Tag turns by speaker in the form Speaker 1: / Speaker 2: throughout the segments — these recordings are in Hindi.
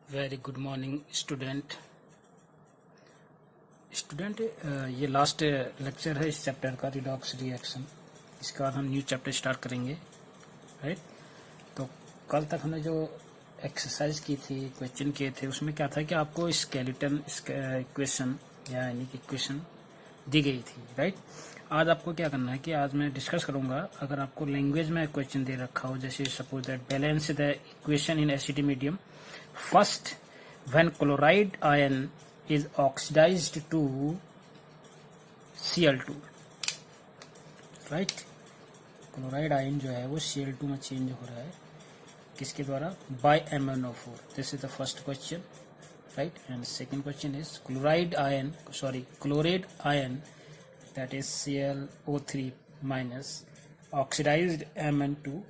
Speaker 1: Very good morning student. ये लास्ट लेक्चर है इस चैप्टर का, रिडॉक्स रिएक्शन। इसके बाद हम न्यू चैप्टर स्टार्ट करेंगे, राइट। तो कल तक हमने जो एक्सरसाइज की थी, क्वेश्चन किए थे, उसमें क्या था कि आपको स्केलेटन इक्वेशन यानी कि इक्वेशन दी गई थी, राइट। आज आपको क्या करना है कि आज मैं डिस्कस करूंगा, अगर आपको लैंग्वेज में क्वेश्चन दे रखा हो, जैसे suppose that balance the equation in acidic medium first when chloride ion is oxidized to Cl2, right. Chloride ion जो है वो Cl2 में चेंज हो रहा है, किसके द्वारा? By MnO4। This is the first question, right. And second question is chloride ion that is ClO3 minus oxidized Mn2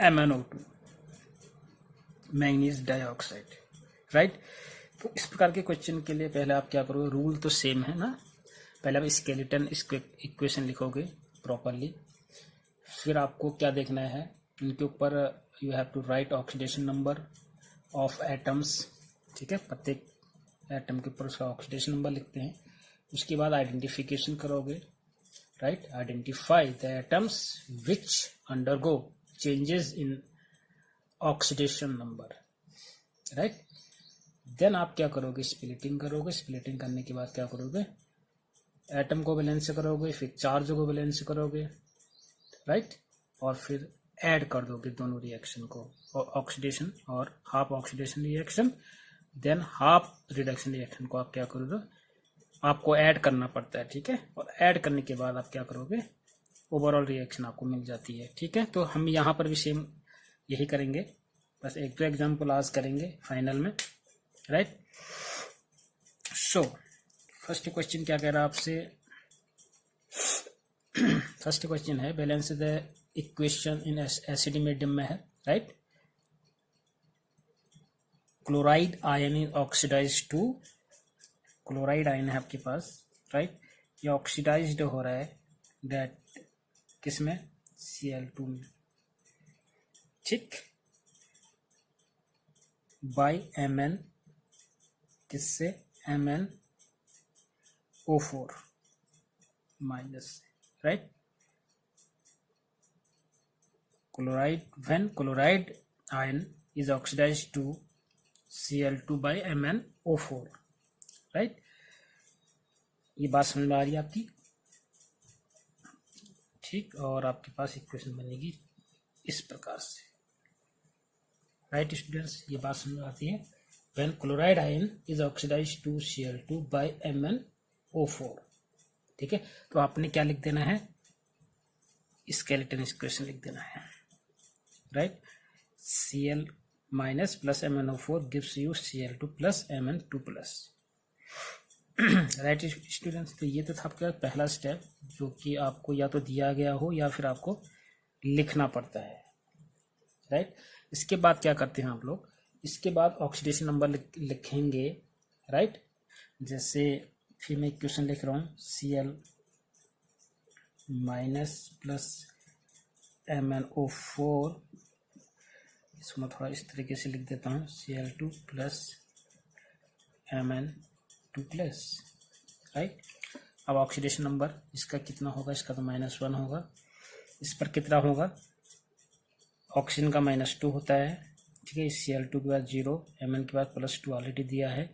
Speaker 1: MnO2 manganese dioxide, right. तो इस प्रकार के क्वेश्चन के लिए पहले आप क्या करोगे, रूल तो सेम है ना। पहले आप स्केलेटन इक्वेशन लिखोगे प्रॉपरली, फिर आपको क्या देखना है, इनके ऊपर you have to write oxidation number of atoms, ठीक है। प्रत्येक एटम के ऊपर उसका ऑक्सीडेशन नंबर लिखते हैं। उसके बाद आइडेंटिफिकेशन करोगे, right. Identify the atoms which undergo changes in oxidation number, right. Then आप क्या करोगे, स्प्लिटिंग करोगे। स्प्लिटिंग करने के बाद क्या करोगे, एटम को बैलेंस करोगे, फिर चार्ज को बैलेंस करोगे, राइट। और फिर ऐड कर दोगे दोनों रिएक्शन को, ऑक्सीडेशन और half oxidation reaction, than half reduction reaction को आप क्या करोगे, आपको ऐड करना पड़ता है, ठीक है। और ऐड करने के बाद आप क्या करोगे, ओवरऑल रिएक्शन आपको मिल जाती है, ठीक है। तो हम यहाँ पर भी सेम यही करेंगे, बस एक दो एग्जाम्पल आज करेंगे फाइनल में, राइट। सो फर्स्ट क्वेश्चन क्या कह रहा है आपसे, फर्स्ट क्वेश्चन है balance the equation in acidic medium में है, right. Chloride ion is oxidize to, chloride ion है आपके पास, राइट। ये ऑक्सीडाइज्ड हो रहा है, दैट किसमें? Cl2 में, ठीक। बाय Mn, किससे? MnO4 minus, right. Chloride when chloride ion is oxidised to Cl2 by MnO4, right. ये बात समझ में आ रही है आपकी, ठीक। और आपके पास इक्वेशन बनेगी इस प्रकार से, राइट स्टूडेंट्स। ये बात समझ में आती है, when chloride ion is oxidised to Cl2 by MnO4, ठीक है। तो आपने क्या लिख देना है, स्केलेटन इक्वेशन लिख देना है, right. Cl minus plus MnO4 gives you Cl2 plus Mn2 plus, right students. तो ये तो था आपका पहला स्टेप, जो कि आपको या तो दिया गया हो या फिर आपको लिखना पड़ता है, राइट। इसके बाद क्या करते हैं आप लोग, इसके बाद ऑक्सीडेशन नंबर लिखेंगे, राइट। जैसे फिर मैं इक्वेशन लिख रहा हूँ, Cl माइनस प्लस MnO4, इसको थोड़ा इस तरीके से लिख देता हूँ, Cl2 plus Mn2 plus, right. अब ऑक्सीडेशन नंबर इसका कितना होगा, इसका तो -1 होगा, इस पर कितना होगा, ऑक्सीजन का -2 होता है, ठीक है। Cl2 के बाद 0, Mn के बाद +2 ऑलरेडी दिया है,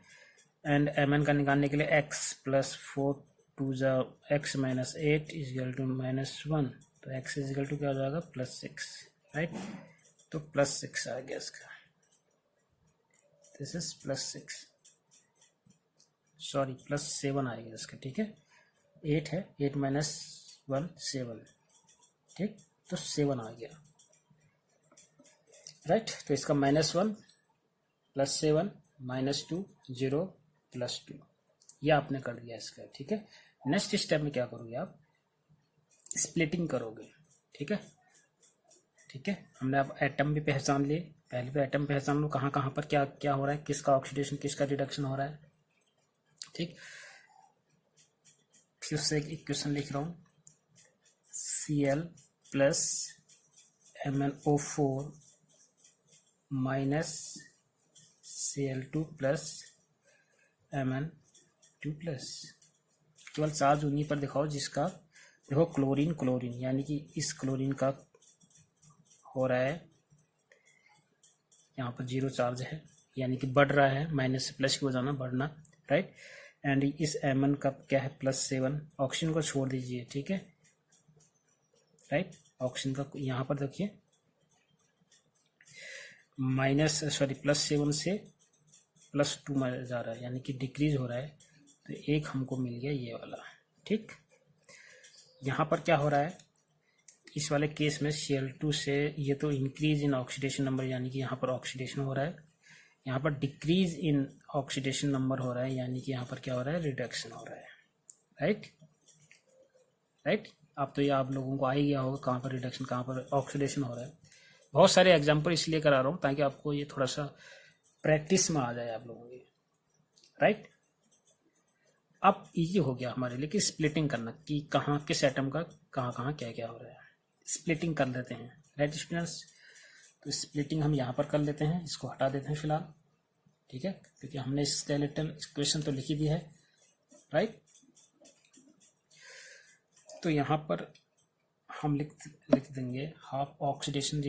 Speaker 1: एंड Mn का निकालने के लिए x plus 4 2 x minus 8 equal to -1, तो x इजल टू क्या हो जाएगा, +6, राइट। तो +6 आ गया इसका, दिस इज +6, सॉरी +7 आएगा इसका, ठीक है। 8 है, 8 माइनस 1 7, ठीक। तो 7 आ गया, राइट। तो इसका -1 +7 -2 0 +2, ये आपने कर दिया इसका, ठीक है। नेक्स्ट स्टेप में क्या करोगे, आप स्प्लिटिंग करोगे, ठीक है, ठीक है। हमने अब एटम भी पहचान लिए, पहले तो एटम पहचान लो कहाँ कहाँ पर क्या क्या हो रहा है, किसका ऑक्सीडेशन किसका रिडक्शन हो रहा है, ठीक। फिर से एक इक्वेशन लिख रहा हूँ, Cl plus MnO4 minus Cl2 plus Mn2 plus, केवल चार्ज उन्हीं पर दिखाओ जिसका, देखो क्लोरीन यानी कि इस क्लोरीन का हो रहा है यहाँ पर 0 चार्ज है, यानी कि बढ़ रहा है, माइनस से प्लस की हो जाना, बढ़ना, राइट। एंड इस Mn का क्या है +7, ऑक्सीजन को छोड़ दीजिए, ठीक है, राइट। ऑक्सीजन का यहाँ पर देखिए +7 से +2 में जा रहा है, यानी कि डिक्रीज हो रहा है, तो एक हमको मिल गया ये वाला, ठीक। यहाँ पर क्या हो रहा है, इस वाले केस में Cl2 से ये तो इंक्रीज इन ऑक्सीडेशन नंबर, यानी कि यहाँ पर ऑक्सीडेशन हो रहा है, यहाँ पर डिक्रीज इन ऑक्सीडेशन नंबर हो रहा है, यानी कि यहाँ पर क्या हो रहा है, रिडक्शन हो रहा है, राइट, राइट। अब तो ये आप लोगों को आ ही गया होगा कहाँ पर रिडक्शन, कहाँ पर ऑक्सीडेशन हो रहा है। बहुत सारे एग्जाम्पल इसलिए करा रहा हूँ ताकि आपको ये थोड़ा सा प्रैक्टिस में आ जाए आप लोगों की, राइट। अब इजी हो गया हमारे लिए कि स्प्लिटिंग करना, कि कहाँ किस एटम का कहाँ कहाँ क्या क्या हो रहा है, स्प्लिटिंग कर लेते हैं, राइट स्टूडेंट्स। तो स्प्लिटिंग हम यहाँ पर कर लेते हैं, इसको हटा देते हैं फिलहाल, ठीक है, क्योंकि हमने स्केलेटन इक्वेशन तो लिखी दी है, राइट। तो यहाँ पर हम लिख देंगे हाफ ऑक्सीडेशन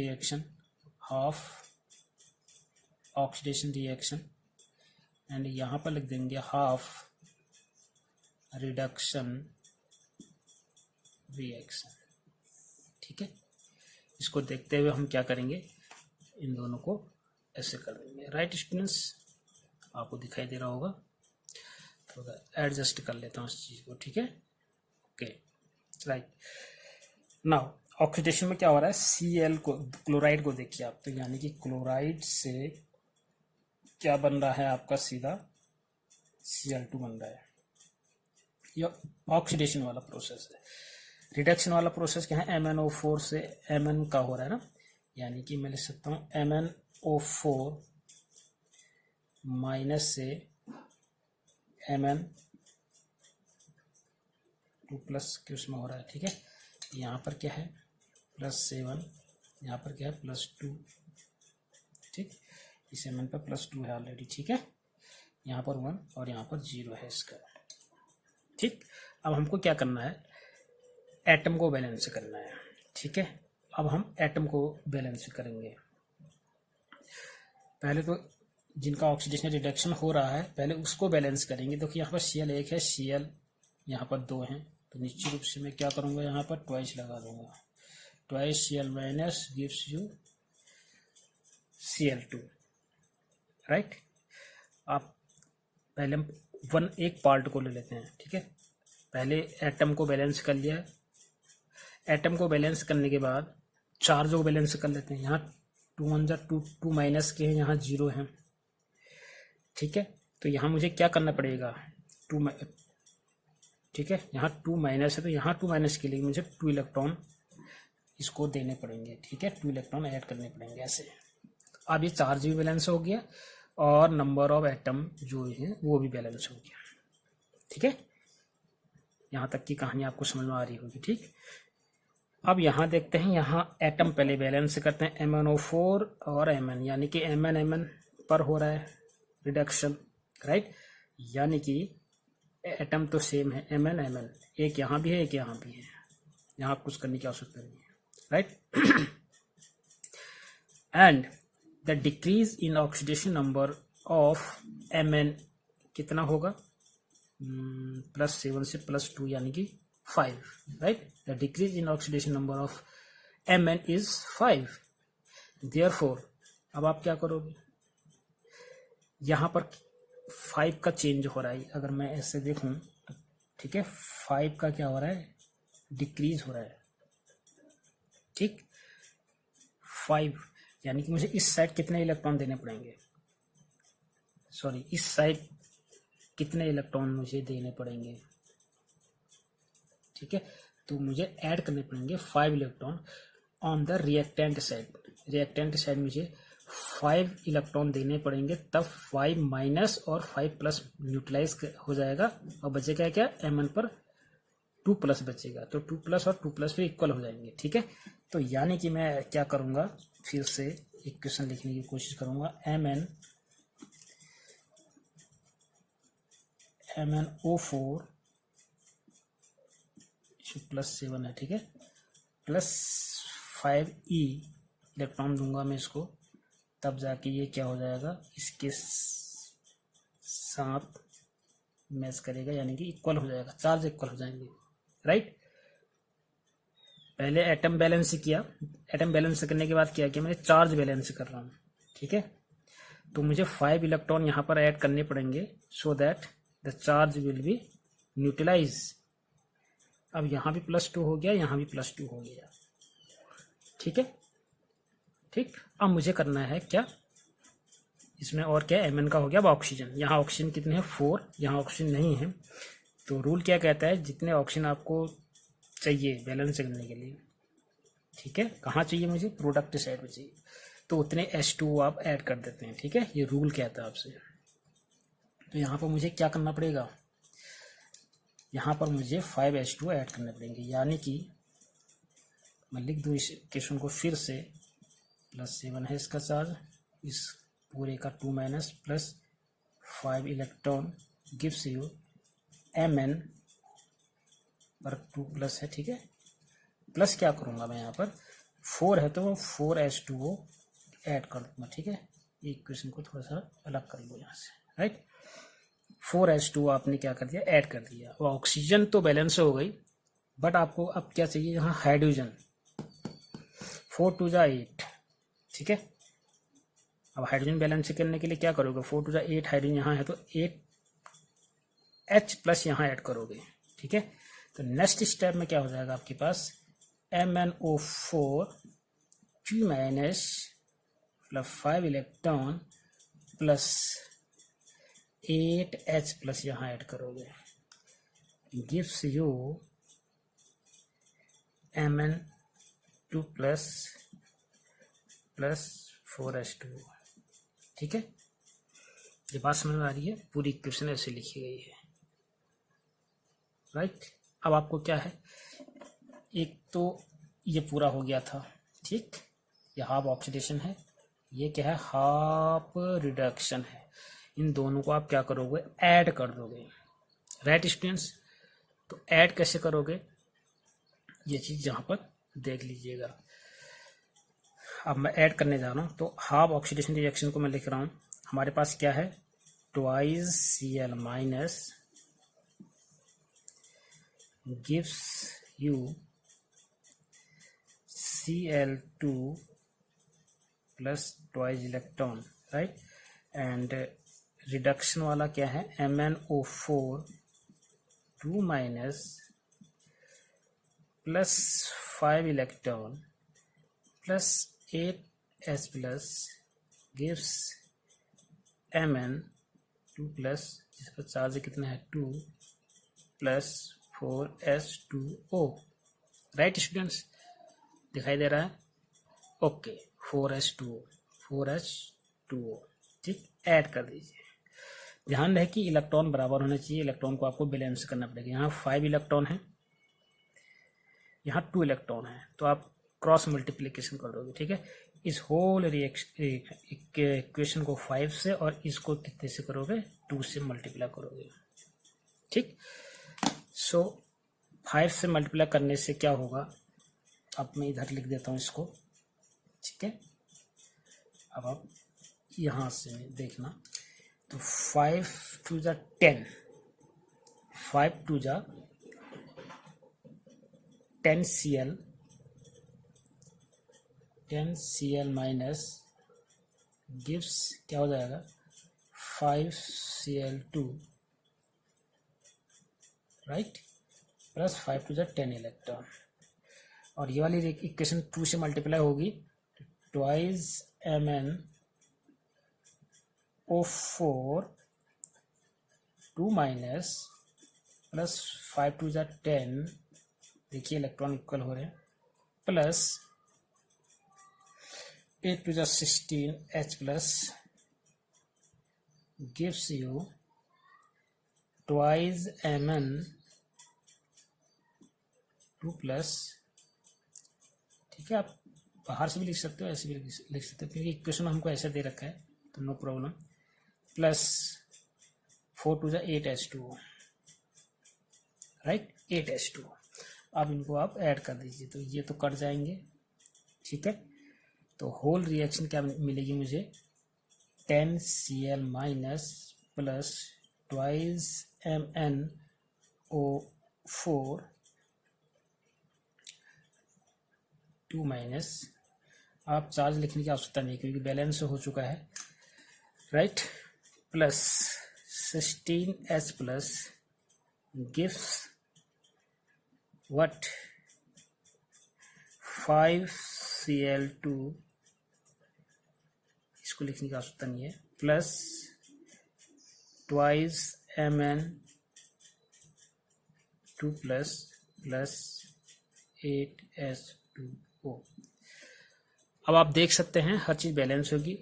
Speaker 1: रिएक्शन, एंड यहाँ पर लिख देंगे हाफ रिडक्शन रिएक्शन, ठीक है। इसको देखते हुए हम क्या करेंगे, इन दोनों को ऐसे कर देंगे, राइट स्टूडेंट्स। आपको दिखाई दे रहा होगा, तो एडजस्ट कर लेता हूँ इस चीज़ को, ठीक है, ओके, राइट। नाउ ऑक्सीडेशन में क्या हो रहा है, Cl को, क्लोराइड को देखिए आप, तो यानी कि क्लोराइड से क्या बन रहा है आपका, सीधा Cl2 बन रहा है। यह ऑक्सीडेशन वाला प्रोसेस है। रिडक्शन वाला प्रोसेस क्या है, MnO4 से Mn का हो रहा है ना, यानी कि मैं लिख सकता हूँ MnO4 माइनस से Mn2 प्लस के उसमें हो रहा है, ठीक है। यहाँ पर क्या है +7, यहाँ पर क्या है +2, ठीक। इस Mn पर +2 है ऑलरेडी, ठीक है। यहाँ पर 1 और यहाँ पर 0 है इसका, ठीक। अब हमको क्या करना है, एटम को बैलेंस करना है, ठीक है। अब हम एटम को बैलेंस करेंगे। पहले तो जिनका ऑक्सीडेशन रिडक्शन हो रहा है पहले उसको बैलेंस करेंगे। देखिए यहाँ पर Cl 1 है, Cl यहाँ पर 2 हैं, तो निश्चित रूप से मैं क्या करूँगा, यहाँ पर ट्वाइस लगा दूंगा, twice Cl minus gives you Cl2, right. आप पहले हम एक पार्ट को ले लेते हैं, ठीक है। पहले एटम को बैलेंस कर लिया, एटम को बैलेंस करने के बाद चार्जों को बैलेंस कर लेते हैं। यहाँ 2 1 जा 2 माइनस के हैं, यहाँ 0 हैं, ठीक है। तो यहाँ मुझे क्या करना पड़ेगा, 2, ठीक है, यहाँ 2 माइनस है, तो यहाँ 2 माइनस के लिए मुझे 2 इलेक्ट्रॉन इसको देने पड़ेंगे, ठीक है, 2 इलेक्ट्रॉन ऐड करने पड़ेंगे ऐसे। अब ये चार्ज भी बैलेंस हो गया और नंबर ऑफ एटम जो है वो भी बैलेंस हो गया, ठीक है। यहाँ तक की कहानी आपको समझ में आ रही होगी, ठीक। अब यहाँ देखते हैं, यहाँ एटम पहले बैलेंस करते हैं, MnO4 और Mn, यानी कि Mn पर हो रहा है रिडक्शन, राइट। यानी कि एटम तो सेम है, Mn, एक यहाँ भी है एक यहाँ भी है, यहाँ कुछ करने की आवश्यकता नहीं है, right. And the decrease in oxidation number of Mn कितना होगा, +7 से +2 यानी कि 5, right. The decrease in oxidation number of Mn is 5। Therefore अब आप क्या करोगे, यहाँ पर 5 का चेंज हो रहा है, अगर मैं ऐसे देखूं तो, ठीक है, 5 का क्या हो रहा है, डिक्रीज हो रहा है, ठीक। 5 यानी कि मुझे इस साइड कितने इलेक्ट्रॉन देने पड़ेंगे, सॉरी इस साइड कितने इलेक्ट्रॉन मुझे देने पड़ेंगे, ठीक है। तो मुझे ऐड करने पड़ेंगे 5 electron on the reactant side. Reactant side मुझे 5 इलेक्ट्रॉन देने पड़ेंगे, तब 5 माइनस और 5 प्लस न्यूट्रलाइज हो जाएगा और बचेगा क्या, Mn पर 2 प्लस बचेगा, तो 2 प्लस और 2 प्लस फिर इक्वल हो जाएंगे, ठीक है। तो यानी कि मैं क्या करूँगा, फिर से इक्वेशन लिखने की कोशिश करूँगा, Mn MnO4 +7 है, ठीक है, +5e इलेक्ट्रॉन दूंगा मैं इसको, तब जाके ये क्या हो जाएगा, इसके साथ मैच करेगा, यानी कि इक्वल हो जाएगा, चार्ज इक्वल हो जाएंगे, राइट। पहले एटम बैलेंस किया, एटम बैलेंस करने के बाद क्या किया मैंने, चार्ज बैलेंस कर रहा हूँ, ठीक है। तो मुझे 5 इलेक्ट्रॉन यहाँ पर ऐड करने पड़ेंगे, so that the charge will be neutralize. अब यहाँ भी +2 हो गया, यहाँ भी +2 हो गया, ठीक है, ठीक। अब मुझे करना है क्या, इसमें और क्या, Mn का हो गया। अब ऑक्सीजन, यहाँ ऑक्सीजन कितने हैं, 4, यहाँ ऑक्सीजन नहीं है, तो रूल क्या कहता है, जितने ऑक्सीजन आपको चाहिए बैलेंस करने के लिए, ठीक है, कहाँ चाहिए मुझे, प्रोडक्ट साइड में चाहिए, तो उतने H2O आप ऐड कर देते हैं, ठीक है, ये रूल कहता है आपसे। तो यहाँ पर मुझे क्या करना पड़ेगा, यहाँ पर मुझे 5 H2O ऐड करने पड़ेंगे, यानी कि मैं लिख दूँ इस इक्वेशन को फिर से, +7 है इसका चार्ज, इस पूरे का 2 plus 5 electron gives you Mn पर 2+ है, ठीक है, प्लस क्या करूँगा मैं यहाँ पर, 4 है तो 4 H2O ऐड कर दूँगा, ठीक है, ये इक्वेशन को थोड़ा सा अलग कर लो यहाँ से, राइट। 4 H2O आपने क्या कर दिया, ऐड कर दिया। और ऑक्सीजन तो बैलेंस हो गई, बट आपको अब क्या चाहिए, यहाँ हाइड्रोजन, 4 2 जा 8, ठीक है। अब हाइड्रोजन बैलेंस करने के लिए क्या करोगे, 4 2 जा 8 हाइड्रोजन यहाँ है तो 8H+ यहाँ ऐड करोगे, ठीक है। तो नेक्स्ट स्टेप में क्या हो जाएगा आपके पास, MnO4 2- plus 5 electron plus 8H+ यहाँ ऐड करोगे, gives you Mn2 plus 4H2O, ठीक है। ये बात समझ में आ रही है, पूरी इक्वेशन ऐसे लिखी गई है, राइट। अब आपको क्या है, एक तो ये पूरा हो गया था, ठीक, ये हाफ ऑक्सीडेशन है, ये क्या है, हाफ रिडक्शन है। इन दोनों को आप क्या करोगे, ऐड कर दोगे, राइट स्टूडेंट्स। तो ऐड कैसे करोगे, ये चीज यहाँ पर देख लीजिएगा। अब मैं ऐड करने जा रहा हूँ, तो हाफ ऑक्सीडेशन रिएक्शन को मैं लिख रहा हूँ, हमारे पास क्या है, 2Cl- gives you Cl2 plus 2 electron, right. And reduction वाला क्या है, MnO4 2- plus 5 electron plus 8H+ gives Mn2 plus, जिस पर चार्ज कितना है 2 प्लस 4H2O, राइट स्टूडेंट्स, दिखाई दे रहा है, ओके, 4H2O, ठीक, ऐड कर दीजिए। ध्यान रहे कि इलेक्ट्रॉन बराबर होने चाहिए, इलेक्ट्रॉन को आपको बैलेंस करना पड़ेगा। यहाँ 5 इलेक्ट्रॉन है, यहाँ 2 इलेक्ट्रॉन है, तो आप क्रॉस मल्टीप्लीकेशन कर दोगे, ठीक है। इस होल इक्वेशन को 5 से और इसको कितने से करोगे, 2 से मल्टीप्लाई करोगे, ठीक। सो 5 से मल्टीप्लाई करने से क्या होगा, अब मैं इधर लिख देता हूँ इसको, ठीक है। अब आप यहाँ से देखना, तो 5 2 जा 10, 5 2 जा 10Cl माइनस गिव्स क्या हो जाएगा, 5Cl2, राइट, प्लस 5 2 जा 10 इलेक्ट्रॉन। और ये वाली इक्वेशन 2 से मल्टीप्लाई होगी, तो 2 MnO4 2- प्लस 5 2 जा 10, देखिए इलेक्ट्रॉन इक्वल हो रहे हैं, प्लस 8 2 जा 16H+ gives you 2 Mn2 plus, ठीक है। आप बाहर से भी लिख सकते हो, ऐसे भी लिख सकते हो, क्योंकि इक्वेशन हमको ऐसे दे रखा है, तो no problem, plus 4 to 8H2O, right, 8H2O। अब इनको आप ऐड कर दीजिए तो ये तो कट जाएंगे, ठीक है। तो होल रिएक्शन क्या मिलेगी मुझे, 10Cl minus plus twice MnO4 2 minus, आप चार्ज लिखने की आवश्यकता नहीं क्योंकि बैलेंस हो चुका है, right, plus 16H plus gives what 5Cl2, इसको लिखने की आवश्यकता नहीं है, plus twice Mn2 plus 8H2O। अब आप देख सकते हैं हर चीज़ बैलेंस होगी,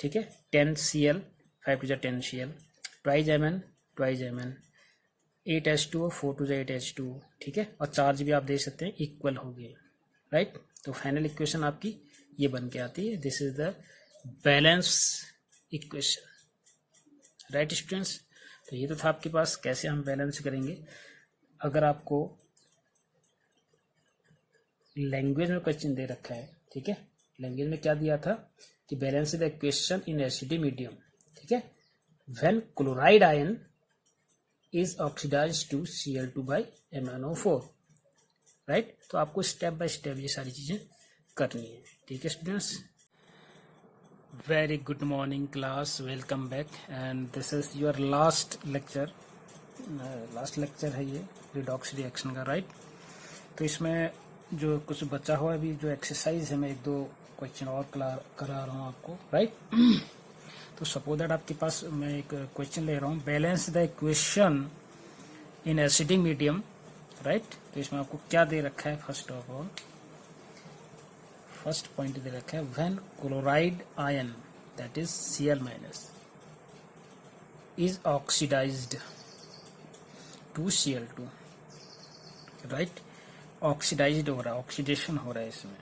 Speaker 1: ठीक है। 10Cl 5 to 10Cl, twice Mn 8H2O 4 to 8H2O, ठीक है। और चार्ज भी आप देख सकते हैं इक्वल हो गए, राइट। तो फाइनल इक्वेशन आपकी ये बन के आती है, this is the balance equation, right students. तो ये तो था आपके पास कैसे हम बैलेंस करेंगे। अगर आपको लैंग्वेज में क्वेश्चन दे रखा है, ठीक है, लैंग्वेज में क्या दिया था कि balance the equation in acidic medium, ठीक है, when chloride ion is oxidised to Cl2 by MnO4, right. तो आपको स्टेप बाय स्टेप ये सारी चीजें करनी है, ठीक है students. Very good morning class, welcome back and this is your last lecture है ये रिडॉक्स रिएक्शन का, राइट। तो इसमें जो कुछ बचा हुआ अभी जो एक्सरसाइज है, मैं 1-2 क्वेश्चन और करा रहा हूँ आपको, राइट। तो सपोज दैट आपके पास मैं एक क्वेश्चन ले रहा हूँ, balance the equation in acidic medium, right. तो इसमें आपको क्या दे रखा है, first of all first point दे रखा है, when chloride ion that is Cl minus is oxidised to Cl2, right. Oxidised हो रहा है, ऑक्सीडेशन हो रहा है इसमें,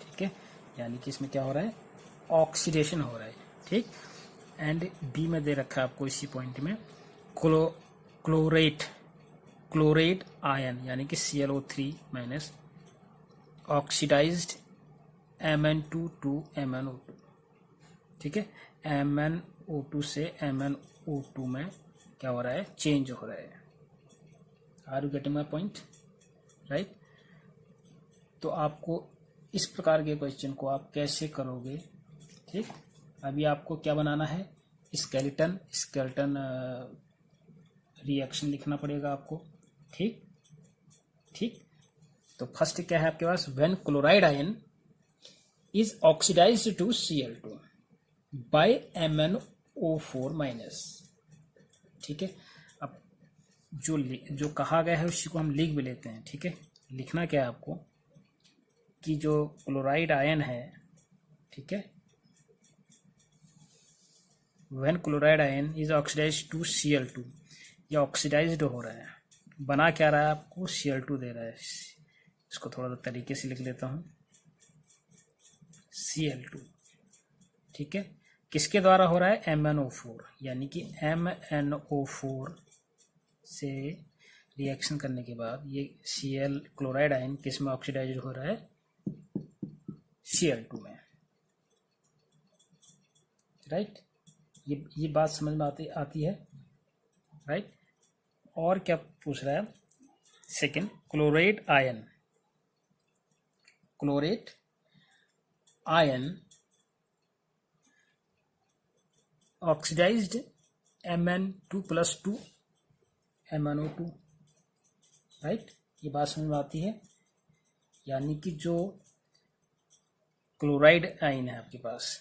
Speaker 1: ठीक है, यानी कि इसमें क्या हो रहा है, ऑक्सीडेशन हो रहा है, ठीक। एंड बी में दे रखा है आपको इसी पॉइंट में क्लोरेट आयन यानी कि ClO3 minus oxidised Mn2 to MnO2, ठीक है, MnO2 से MnO2 में क्या हो रहा है, चेंज हो रहा है। Are you getting my point, right. तो आपको इस प्रकार के क्वेश्चन को आप कैसे करोगे, ठीक। अभी आपको क्या बनाना है, स्केलेटन रिएक्शन लिखना पड़ेगा आपको, ठीक। तो फर्स्ट क्या है आपके पास, when chloride ion is oxidised to Cl2 by MnO4 minus, ठीक है। अब जो कहा गया है उसी को हम लिख भी लेते हैं, ठीक है। लिखना क्या है आपको कि जो क्लोराइड आयन है, ठीक है, when chloride ion is oxidised to Cl2, ये ऑक्सीडाइज्ड हो रहा है, बना क्या रहा है आपको, Cl2 दे रहा है। इसको थोड़ा तरीके से लिख लेता हूँ, Cl2, ठीक है, किसके द्वारा हो रहा है, MnO4, यानी कि MnO4 से रिएक्शन करने के बाद ये Cl क्लोराइड आयन किस में ऑक्सीडाइज्ड हो रहा है, Cl2 में, राइट। ये बात समझ में आती है, राइट। और क्या पूछ रहा है, second, chlorate ion oxidized Mn2 plus 2 MnO2, right. ये बात समझ में आती है, यानी कि जो क्लोराइड आयन है आपके पास,